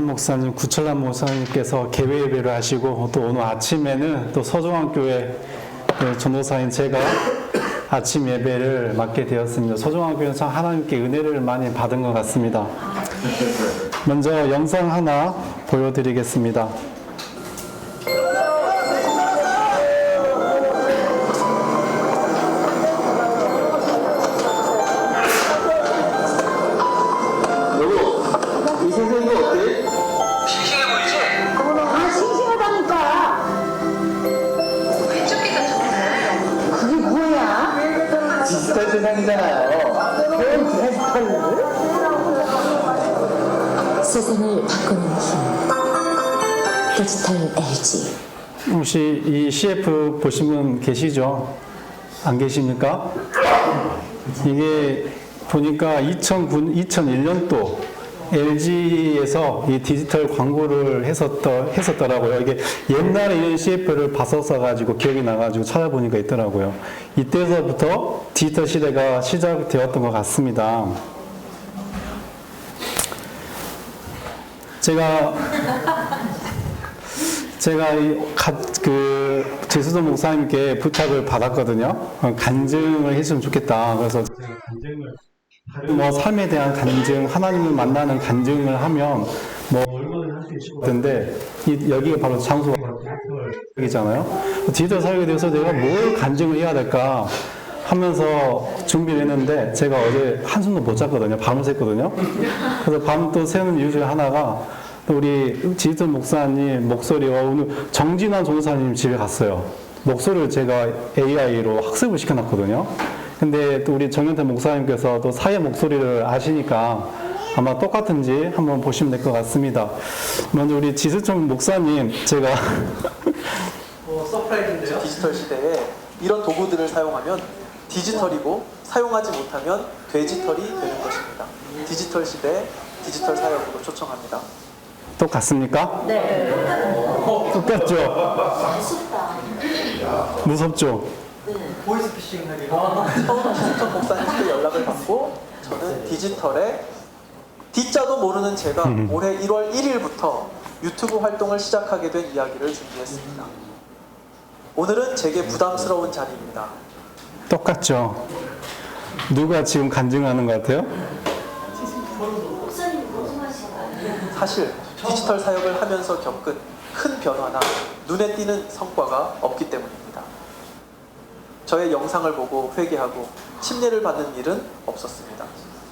목사님, 구철남 목사님께서 개회 예배를 하시고 또 오늘 아침에는 또 서종학교에 전도사인 제가 아침 예배를 맡게 되었습니다. 서종학교는 참 하나님께 은혜를 많이 받은 것 같습니다. 먼저 영상 하나 보여드리겠습니다. 디지털 세상이잖아요. 세상을 바꾸는 힘. 디지털 LG. 혹시 이 CF 보신 분 계시죠? 안 계십니까? 이게 보니까 2001년도 LG에서 이 디지털 광고를 했었더라고요. 이게 옛날에 이런 CF를 봤었어가지고 기억이 나가지고 찾아보니까 있더라고요. 이때서부터 디지털 시대가 시작되었던 것 같습니다. 제가 제수도 목사님께 부탁을 받았거든요. 간증을 했으면 좋겠다. 그래서 뭐 삶에 대한 간증, 하나님을 만나는 간증을 하면 뭐 얼마든지 할 수 있을 것 같은데 여기가 바로 장소가 디지털이잖아요. 디지털 사역에 대해서 내가 뭘 간증을 해야 될까 하면서 준비를 했는데 제가 어제 한숨도 못 잤거든요. 밤을 샜거든요. 그래서 밤 또 새는 이유 중에 하나가 또 우리 디지털 목사님 목소리와 오늘 정진환 전도사님 집에 갔어요. 목소리를 제가 AI로 학습을 시켜놨거든요. 근데 또 우리 정현태 목사님께서 또 사회 목소리를 아시니까 아마 똑같은지 한번 보시면 될 것 같습니다. 먼저 우리 지수청 목사님, 제가 서프라이즈인데요. 디지털 시대에 이런 도구들을 사용하면 디지털이고 사용하지 못하면 돼지털이 되는 것입니다. 디지털 시대에 디지털 사역으로 초청합니다. 똑같습니까? 네. 똑같죠? 무섭죠? 보이스피싱 하기가 처음 지수청 목사님께 연락을 받고 저는 디지털에 D자도 모르는 제가 올해 1월 1일부터 유튜브 활동을 시작하게 된 이야기를 준비했습니다. 오늘은 제게 부담스러운 자리입니다. 똑같죠? 누가 지금 간증하는 것 같아요? 사실 디지털 사역을 하면서 겪은 큰 변화나 눈에 띄는 성과가 없기 때문입니다. 저의 영상을 보고 회개하고 침례를 받는 일은 없었습니다.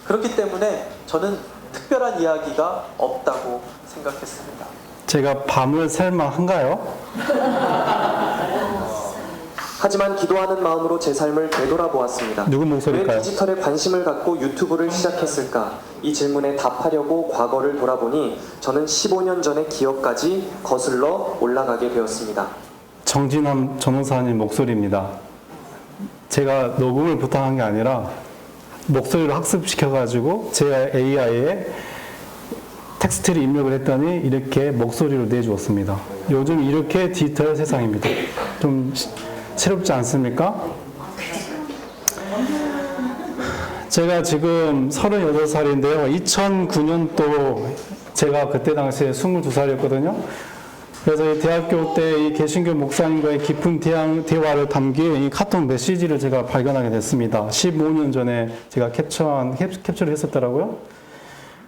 그렇기 때문에 저는 특별한 이야기가 없다고 생각했습니다. 제가 밤을 셀만한가요? 하지만 기도하는 마음으로 제 삶을 되돌아보았습니다. 누구 왜 목소리일까요? 디지털에 관심을 갖고 유튜브를 시작했을까? 이 질문에 답하려고 과거를 돌아보니 저는 15년 전의 기억까지 거슬러 올라가게 되었습니다. 정진환 전호사님 목소리입니다. 제가 녹음을 부탁한 게 아니라 목소리를 학습시켜가지고 제 AI에 텍스트를 입력을 했더니 이렇게 목소리로 내주었습니다. 요즘 이렇게 디지털 세상입니다. 좀 새롭지 않습니까? 제가 지금 38살인데요. 2009년도 제가 그때 당시에 22살이었거든요. 그래서 이 대학교 때 이 개신교 목사님과의 깊은 대화를 담긴 이 카톡 메시지를 제가 발견하게 됐습니다. 15년 전에 제가 캡처를 했었더라고요.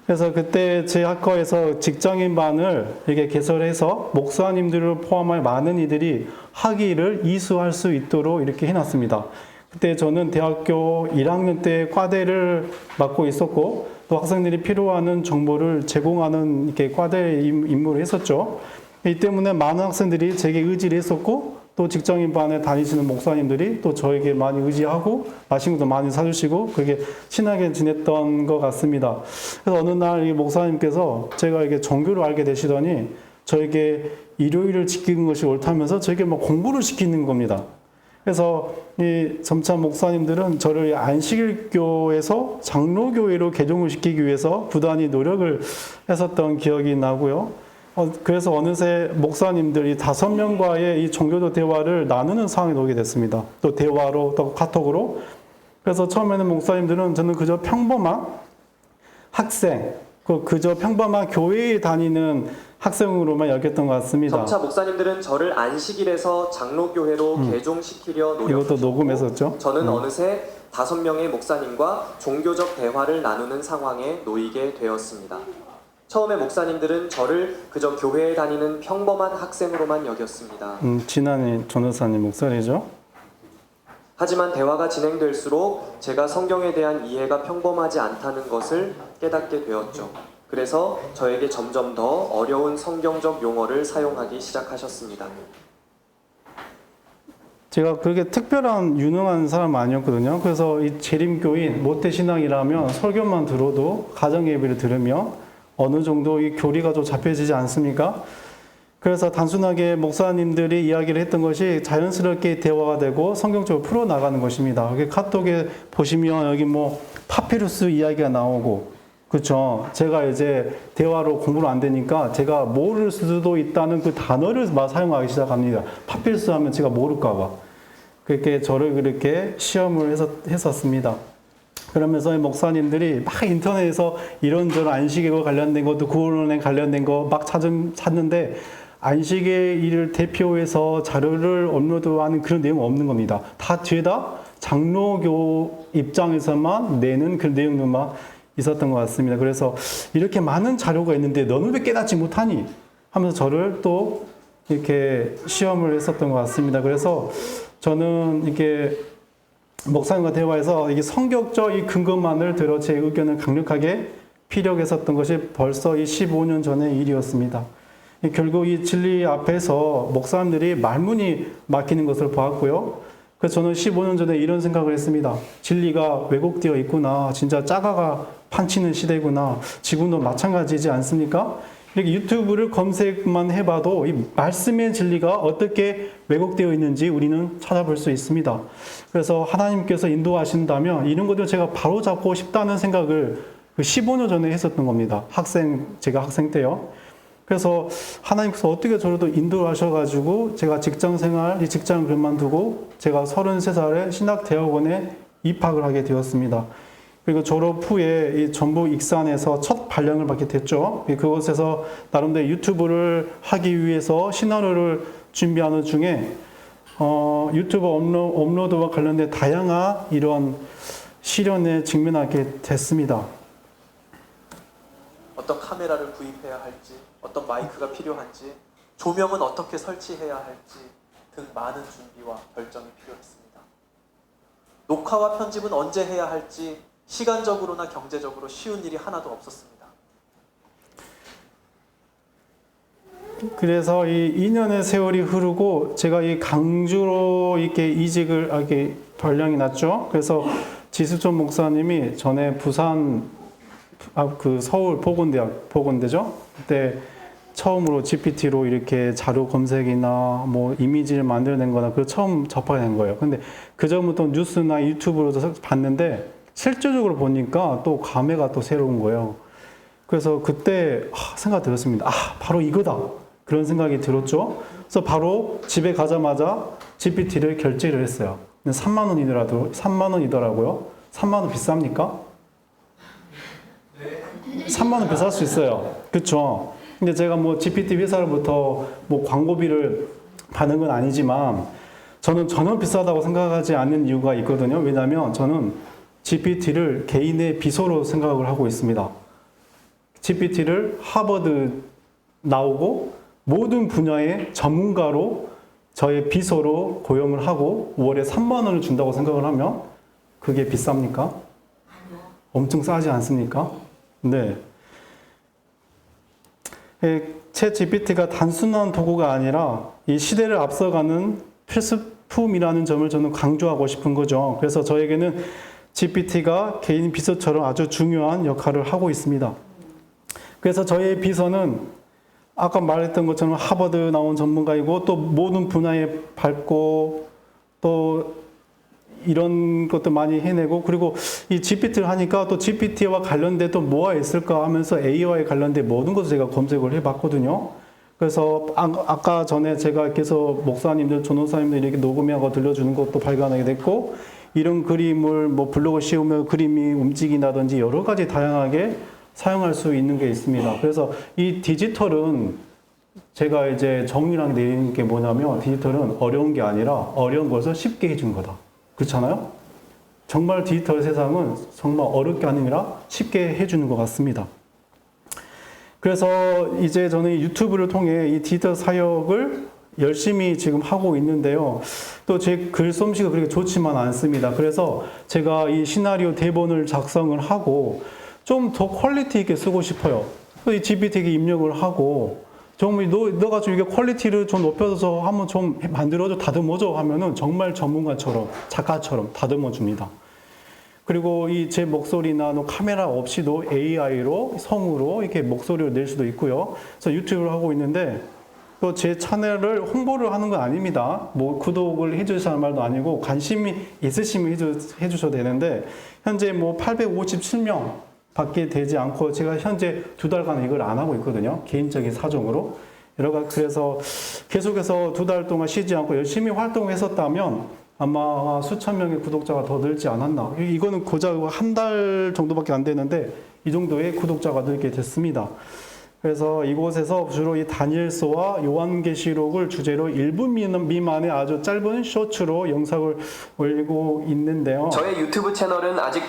그래서 그때 제 학과에서 직장인반을 이렇게 개설해서 목사님들을 포함한 많은 이들이 학위를 이수할 수 있도록 이렇게 해놨습니다. 그때 저는 대학교 1학년 때 과대를 맡고 있었고 또 학생들이 필요한 정보를 제공하는 이렇게 과대 임무를 했었죠. 이 때문에 많은 학생들이 제게 의지를 했었고 또 직장인반에 다니시는 목사님들이 또 저에게 많이 의지하고 맛있는 것도 많이 사주시고 그렇게 친하게 지냈던 것 같습니다. 그래서 어느 날 이 목사님께서 제가 이게 종교를 알게 되시더니 저에게 일요일을 지키는 것이 옳다면서 저에게 막 공부를 시키는 겁니다. 그래서 이 점차 목사님들은 저를 안식일교에서 장로교회로 개종을 시키기 위해서 부단히 노력을 했었던 기억이 나고요. 그래서 어느새 목사님들이 5명과의 이 종교적 대화를 나누는 상황에 오게 됐습니다. 또 대화로, 또 카톡으로. 그래서 처음에는 목사님들은 저는 그저 평범한 학생, 그저 평범한 교회에 다니는 학생으로만 여겼던 것 같습니다. 점차 목사님들은 저를 안식일에서 장로교회로 개종시키려 이것도 노력하셨고 녹음했었죠. 저는 어느새 5명의 목사님과 종교적 대화를 나누는 상황에 놓이게 되었습니다. 처음에 목사님들은 저를 그저 교회에 다니는 평범한 학생으로만 여겼습니다. 지난해 전도사님 목소리죠. 하지만 대화가 진행될수록 제가 성경에 대한 이해가 평범하지 않다는 것을 깨닫게 되었죠. 그래서 저에게 점점 더 어려운 성경적 용어를 사용하기 시작하셨습니다. 제가 그렇게 특별한 유능한 사람 아니었거든요. 그래서 이 재림교인 모태신앙이라면 설교만 들어도 가정예배를 들으면 어느 정도 이 교리가 좀 잡혀지지 않습니까? 그래서 단순하게 목사님들이 이야기를 했던 것이 자연스럽게 대화가 되고 성경적으로 풀어나가는 것입니다. 여기 카톡에 보시면 여기 뭐 파피루스 이야기가 나오고, 그렇죠. 제가 이제 대화로 공부를 안 되니까 제가 모를 수도 있다는 그 단어를 막 사용하기 시작합니다. 파피루스 하면 제가 모를까 봐. 그렇게 저를 그렇게 시험을 했었습니다. 그러면서 목사님들이 막 인터넷에서 이런저런 안식일과 관련된 것도 구원론에 관련된 거 막 찾는데 안식의 일을 대표해서 자료를 업로드하는 그런 내용은 없는 겁니다. 다 뒤에다 장로교 입장에서만 내는 그 내용들만 있었던 것 같습니다. 그래서 이렇게 많은 자료가 있는데 너는 왜 깨닫지 못하니? 하면서 저를 또 이렇게 시험을 했었던 것 같습니다. 그래서 저는 이게 목사님과 대화해서 이게 성격적 이 근거만을 들어 제 의견을 강력하게 피력했었던 것이 벌써 이 15년 전의 일이었습니다. 결국 이 진리 앞에서 목사님들이 말문이 막히는 것을 보았고요. 그래서 저는 15년 전에 이런 생각을 했습니다. 진리가 왜곡되어 있구나. 진짜 짜가가 판치는 시대구나. 지금도 마찬가지지 않습니까? 이렇게 유튜브를 검색만 해봐도 이 말씀의 진리가 어떻게 왜곡되어 있는지 우리는 찾아볼 수 있습니다. 그래서 하나님께서 인도하신다면 이런 것들 제가 바로 잡고 싶다는 생각을 15년 전에 했었던 겁니다. 제가 학생 때요. 그래서 하나님께서 어떻게 저를 또 인도하셔가지고 제가 직장 생활, 이 직장을 그만두고 제가 33살에 신학대학원에 입학을 하게 되었습니다. 그리고 졸업 후에 이 전북 익산에서 첫 발령을 받게 됐죠. 그곳에서 나름대로 유튜브를 하기 위해서 시나리오를 준비하는 중에 유튜브 업로드와 관련된 다양한 이런 시련에 직면하게 됐습니다. 어떤 카메라를 구입해야 할지, 어떤 마이크가 필요한지, 조명은 어떻게 설치해야 할지 등 많은 준비와 결정이 필요했습니다. 녹화와 편집은 언제 해야 할지 시간적으로나 경제적으로 쉬운 일이 하나도 없었습니다. 그래서 이 2년의 세월이 흐르고 제가 이 강주로 이렇게 이직을 하게 발령이 났죠. 그래서 지수촌 목사님이 전에 부산 서울 보건대죠. 그때 처음으로 GPT로 이렇게 자료 검색이나 뭐 이미지를 만들어낸 거나 그걸 처음 접하게 된 거예요. 근데 그 전부터 뉴스나 유튜브로도 봤는데 실질적으로 보니까 또 감회가 또 새로운 거예요. 그래서 그때 생각 들었습니다. 바로 이거다. 그런 생각이 들었죠. 그래서 바로 집에 가자마자 GPT를 결제를 했어요. 근데 3만 원이더라고요. 3만 원 비쌉니까? 3만 원 비쌀 수 있어요. 그렇죠. 근데 제가 뭐 GPT 회사로부터 뭐 광고비를 받는 건 아니지만 저는 전혀 비싸다고 생각하지 않는 이유가 있거든요. 왜냐하면 저는 GPT를 개인의 비서로 생각을 하고 있습니다. GPT를 하버드 나오고 모든 분야의 전문가로 저의 비서로 고용을 하고 월에 3만 원을 준다고 생각을 하면 그게 비쌉니까? 엄청 싸지 않습니까? 네. 챗 GPT가 단순한 도구가 아니라 이 시대를 앞서가는 필수품이라는 점을 저는 강조하고 싶은 거죠. 그래서 저에게는 GPT가 개인 비서처럼 아주 중요한 역할을 하고 있습니다. 그래서 저의 비서는 아까 말했던 것처럼 하버드 나온 전문가이고 또 모든 분야에 밝고 또 이런 것도 많이 해내고 그리고 이 GPT를 하니까 또 GPT와 관련된 또 뭐가 있을까 하면서 AI와 관련된 모든 것을 제가 검색을 해봤거든요. 그래서 아까 전에 제가 계속 목사님들, 전도사님들 이렇게 녹음하고 들려주는 것도 발견하게 됐고 이런 그림을 뭐 블록을 씌우면 그림이 움직인다든지 여러 가지 다양하게 사용할 수 있는 게 있습니다. 그래서 이 디지털은 제가 이제 정리랑 내리는 게 뭐냐면 디지털은 어려운 게 아니라 어려운 것을 쉽게 해준 거다. 그렇잖아요? 정말 디지털 세상은 정말 어렵게 아니라 쉽게 해주는 것 같습니다. 그래서 이제 저는 유튜브를 통해 이 디지털 사역을 열심히 지금 하고 있는데요. 또 제 글솜씨가 그렇게 좋지만 않습니다. 그래서 제가 이 시나리오 대본을 작성을 하고 좀 더 퀄리티 있게 쓰고 싶어요. 이 GPT에 입력을 하고 정말 너가 좀 이게 퀄리티를 좀 높여서 한번 좀 만들어줘, 다듬어줘 하면은 정말 전문가처럼, 작가처럼 다듬어 줍니다. 그리고 이 제 목소리나 카메라 없이도 AI로 성으로 이렇게 목소리를 낼 수도 있고요. 그래서 유튜브를 하고 있는데 또 제 채널을 홍보를 하는 건 아닙니다. 뭐 구독을 해주시는 말도 아니고 관심이 있으시면 해주셔도 되는데 현재 뭐 857명 밖에 되지 않고 제가 현재 2달간 이걸 안 하고 있거든요. 개인적인 사정으로. 그래서 계속해서 2달 동안 쉬지 않고 열심히 활동했었다면 아마 수천 명의 구독자가 더 늘지 않았나. 이거는 고작 한 달 정도밖에 안 되는데 이 정도의 구독자가 늘게 됐습니다. 그래서 이곳에서 주로 이 다니엘서와 요한계시록을 주제로 1분 미만의 아주 짧은 쇼츠로 영상을 올리고 있는데요. 저의 유튜브 채널은 아직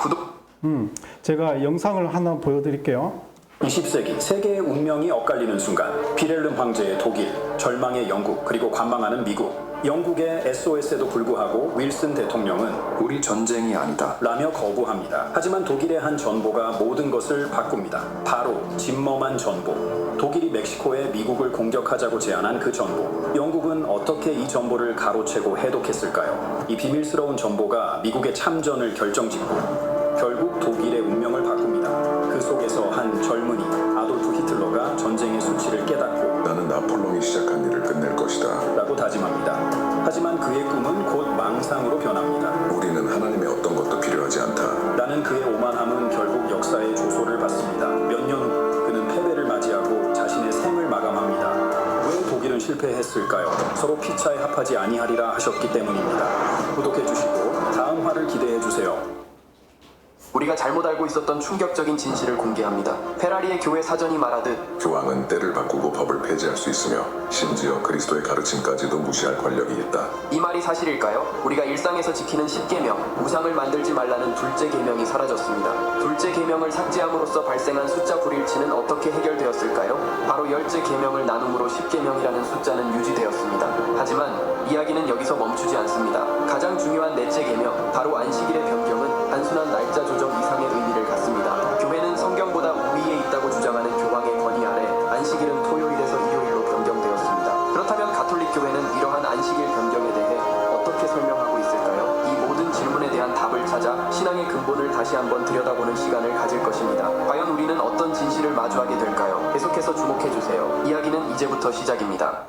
제가 영상을 하나 보여드릴게요. 20세기 세계의 운명이 엇갈리는 순간 비렐름 황제의 독일, 절망의 영국, 그리고 관망하는 미국. 영국의 SOS에도 불구하고 윌슨 대통령은 우리 전쟁이 아니다. 라며 거부합니다. 하지만 독일의 한 전보가 모든 것을 바꿉니다. 바로 진범한 전보. 독일이 멕시코에 미국을 공격하자고 제안한 그 전보. 영국은 어떻게 이 전보를 가로채고 해독했을까요? 이 비밀스러운 전보가 미국의 참전을 결정짓고 결국 독일의 운명을 바꿉니다. 그 속에서 한 젊은이 아돌프 히틀러가 전쟁의 수치를 깨닫고 나는 나폴레옹이 시작한 일을 끝낼 것이다. 라고 다짐합니다. 하지만 그의 꿈은 곧 망상으로 변합니다. 우리는 하나님의 어떤 것도 필요하지 않다. 라는 그의 오만함은 결국 역사의 조소를 받습니다. 몇 년 후 그는 패배를 맞이하고 자신의 생을 마감합니다. 왜 독일은 실패했을까요? 서로 피차에 합하지 아니하리라 하셨기 때문입니다. 구독해주시고 다음 화를 기대해주세요. 우리가 잘못 알고 있었던 충격적인 진실을 공개합니다. 페라리의 교회 사전이 말하듯 교황은 때를 바꾸고 법을 폐지할 수 있으며 심지어 그리스도의 가르침까지도 무시할 권력이 있다. 이 말이 사실일까요? 우리가 일상에서 지키는 10계명, 우상을 만들지 말라는 둘째 계명이 사라졌습니다. 둘째 계명을 삭제함으로써 발생한 숫자 불일치는 어떻게 해결되었을까요? 바로 열째 계명을 나눔으로 10계명이라는 숫자는 유지되었습니다. 하지만 이야기는 여기서 멈추지 않습니다. 가장 중요한 넷째 계명, 바로 안식일의 변경은 단순한 날짜 조정 이상의 의미를 갖습니다. 교회는 성경보다 우위에 있다고 주장하는 교황의 권위 아래 안식일은 토요일에서 일요일로 변경되었습니다. 그렇다면 가톨릭 교회는 이러한 안식일 변경에 대해 어떻게 설명하고 있을까요? 이 모든 질문에 대한 답을 찾아 신앙의 근본을 다시 한번 들여다보는 시간을 가질 것입니다. 과연 우리는 어떤 진실을 마주하게 될까요? 계속해서 주목해주세요. 이야기는 이제부터 시작입니다.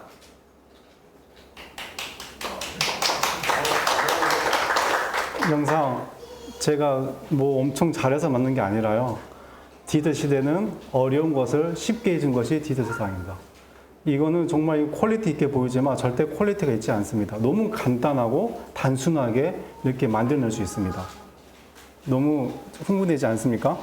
영상 제가 뭐 엄청 잘해서 만든 게 아니라요. 디지털 시대는 어려운 것을 쉽게 해준 것이 디지털 세상입니다. 이거는 정말 퀄리티 있게 보이지만 절대 퀄리티가 있지 않습니다. 너무 간단하고 단순하게 이렇게 만들어낼 수 있습니다. 너무 흥분되지 않습니까?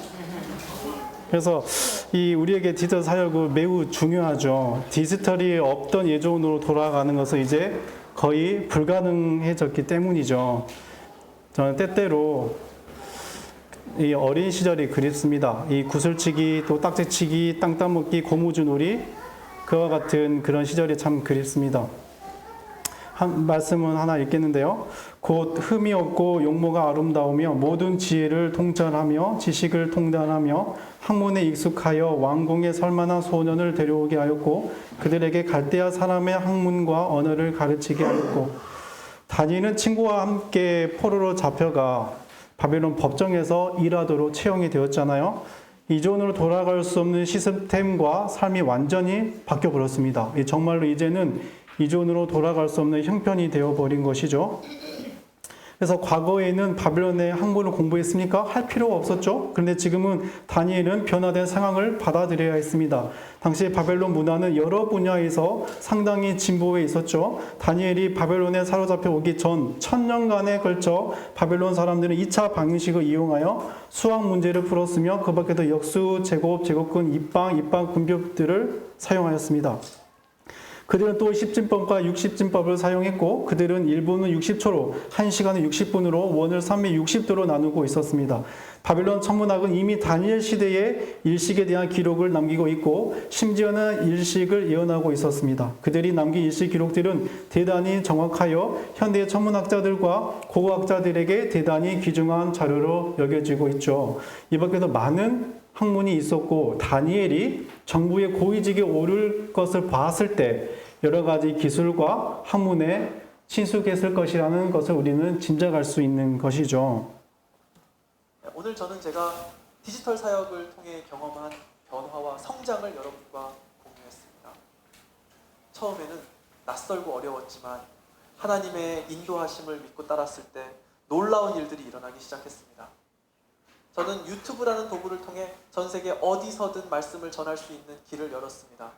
그래서 이 우리에게 디지털 사역은 매우 중요하죠. 디지털이 없던 예전으로 돌아가는 것은 이제 거의 불가능해졌기 때문이죠. 저는 때때로 이 어린 시절이 그립습니다. 이 구슬치기, 또 딱지치기, 땅 따먹기, 고무줄놀이 그와 같은 그런 시절이 참 그립습니다. 한 말씀은 하나 읽겠는데요. 곧 흠이 없고 용모가 아름다우며 모든 지혜를 통찰하며 지식을 통달하며 학문에 익숙하여 왕궁에 설만한 소년을 데려오게 하였고 그들에게 갈대아 사람의 학문과 언어를 가르치게 하였고 다니엘은 친구와 함께 포로로 잡혀가 바벨론 법정에서 일하도록 채용이 되었잖아요. 이전으로 돌아갈 수 없는 시스템과 삶이 완전히 바뀌어버렸습니다. 정말로 이제는 이전으로 돌아갈 수 없는 형편이 되어버린 것이죠. 그래서 과거에는 바벨론의 학문을 공부했습니까? 할 필요가 없었죠. 그런데 지금은 다니엘은 변화된 상황을 받아들여야 했습니다. 당시 바벨론 문화는 여러 분야에서 상당히 진보해 있었죠. 다니엘이 바벨론에 사로잡혀 오기 전 1000년간에 걸쳐 바벨론 사람들은 2차 방정식을 이용하여 수학 문제를 풀었으며 그 밖에도 역수, 제곱, 제곱근, 입방 분법들을 사용하였습니다. 그들은 또 10진법과 60진법을 사용했고 그들은 1분은 60초로 1시간은 60분으로 원을 360도로 나누고 있었습니다. 바벨론 천문학은 이미 다니엘 시대에 일식에 대한 기록을 남기고 있고 심지어는 일식을 예언하고 있었습니다. 그들이 남긴 일식 기록들은 대단히 정확하여 현대의 천문학자들과 고고학자들에게 대단히 귀중한 자료로 여겨지고 있죠. 이 밖에도 많은 학문이 있었고 다니엘이 정부의 고위직에 오를 것을 봤을 때 여러 가지 기술과 학문에 친숙했을 것이라는 것을 우리는 짐작할 수 있는 것이죠. 오늘 저는 제가 디지털 사역을 통해 경험한 변화와 성장을 여러분과 공유했습니다. 처음에는 낯설고 어려웠지만 하나님의 인도하심을 믿고 따랐을 때 놀라운 일들이 일어나기 시작했습니다. 저는 유튜브라는 도구를 통해 전 세계 어디서든 말씀을 전할 수 있는 길을 열었습니다.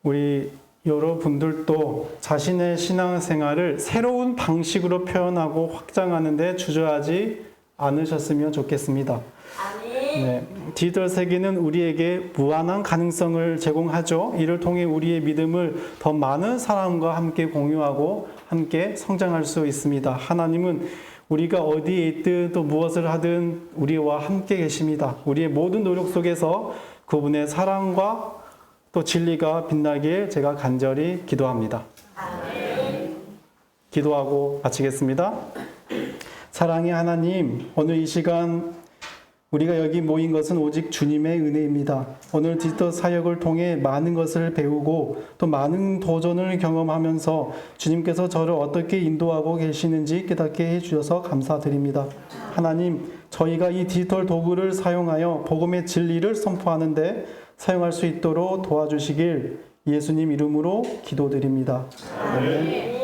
우리 여러분들도 자신의 신앙생활을 새로운 방식으로 표현하고 확장하는 데 주저하지 않으셨으면 좋겠습니다. 네, 디지털 세계는 우리에게 무한한 가능성을 제공하죠. 이를 통해 우리의 믿음을 더 많은 사람과 함께 공유하고 함께 성장할 수 있습니다. 하나님은 우리가 어디에 있든 또 무엇을 하든 우리와 함께 계십니다. 우리의 모든 노력 속에서 그분의 사랑과 또 진리가 빛나길 제가 간절히 기도합니다. 기도하고 마치겠습니다. 사랑의 하나님, 오늘 이 시간 우리가 여기 모인 것은 오직 주님의 은혜입니다. 오늘 디지털 사역을 통해 많은 것을 배우고 또 많은 도전을 경험하면서 주님께서 저를 어떻게 인도하고 계시는지 깨닫게 해주셔서 감사드립니다. 하나님, 저희가 이 디지털 도구를 사용하여 복음의 진리를 선포하는데 사용할 수 있도록 도와주시길 예수님 이름으로 기도드립니다. 아멘.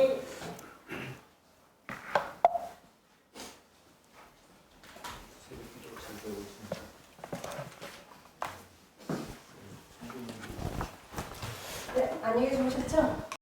네, 안녕히 주무셨죠?